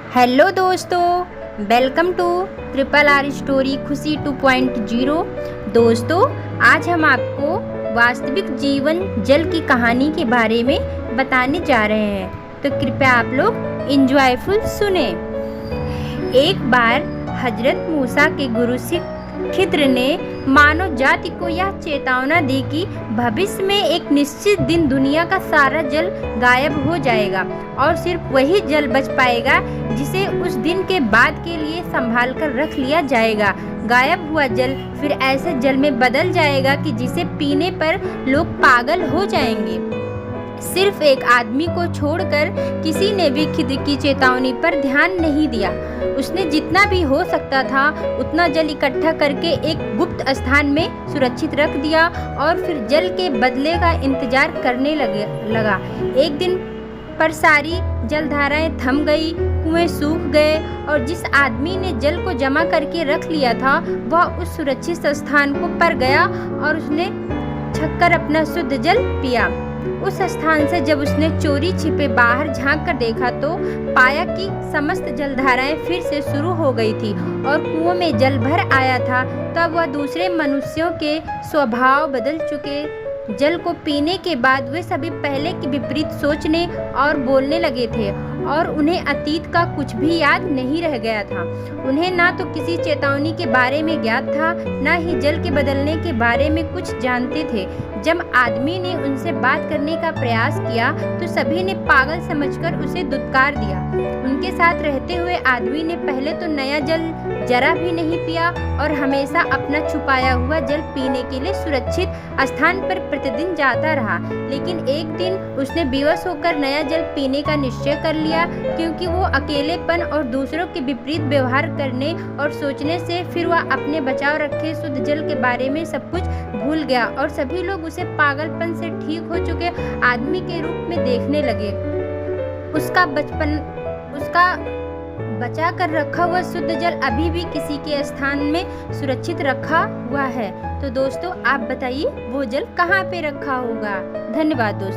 Hello दोस्तों, welcome to triple R story Khushi 2.0। दोस्तों, आज हम आपको वास्तविक जीवन जल की कहानी के बारे में बताने जा रहे हैं, तो कृपया आप लोग इंजॉयफुल सुने। एक बार हजरत मूसा के गुरु खिद्र ने मानव जाति को यह चेतावना दी कि भविष्य में एक निश्चित दिन दुनिया का सारा जल गायब हो जाएगा और सिर्फ वही जल बच पाएगा जिसे उस दिन के बाद के लिए संभाल कर रख लिया जाएगा। गायब हुआ जल फिर ऐसे जल में बदल जाएगा कि जिसे पीने पर लोग पागल हो जाएंगे। सिर्फ एक आदमी को छोड़कर किसी ने भी खिद्र की चेतावनी पर ध्यान नहीं दिया। उसने जितना भी हो सकता था उतना जल इकट्ठा करके एक गुप्त स्थान में सुरक्षित रख दिया और फिर जल के बदले का इंतजार करने लगा। एक दिन पर सारी जलधाराएं थम गई, कुएं सूख गए और जिस आदमी ने जल को जमा करके रख लिया था वह उस सुरक्षित स्थान को पर गया और उसने छककर अपना शुद्ध जल पिया। उस स्थान से जब उसने चोरी छिपे बाहर झांक कर देखा तो पाया कि समस्त जलधाराएं फिर से शुरू हो गई थी और कुओं में जल भर आया था। तब वह दूसरे मनुष्यों के स्वभाव बदल चुके जल को पीने के बाद वे सभी पहले के विपरीत सोचने और बोलने लगे थे और उन्हें अतीत का कुछ भी याद नहीं रह गया था। उन्हें ना तो किसी चेतावनी के बारे में ज्ञात था, ना ही जल के बदलने के बारे में कुछ जानते थे। जब आदमी ने उनसे बात करने का प्रयास किया तो सभी ने पागल समझकर उसे दुत्कार दिया। उनके साथ रहते हुए आदमी ने पहले तो नया जल जरा भी नहीं पिया और हमेशा अपना छुपाया हुआ जल पीने के लिए सुरक्षित स्थान पर प्रतिदिन जाता रहा। लेकिन एक दिन उसने बेवश होकर नया जल पीने का निश्चय कर लिया, क्योंकि वो अकेलेपन और दूसरों के विपरीत व्यवहार करने और सोचने से फिर वह अपने बचाव रखे शुद्ध जल के बारे में सब कुछ भूल गया और सभी लोग उसे पागलपन से ठीक हो चुके आदमी के रूप में देखने लगे। उसका बचा कर रखा हुआ शुद्ध जल अभी भी किसी के स्थान में सुरक्षित रखा हुआ है। तो दोस्तों, आप बताइए वो जल कहाँ पे रखा होगा। धन्यवाद दोस्तों।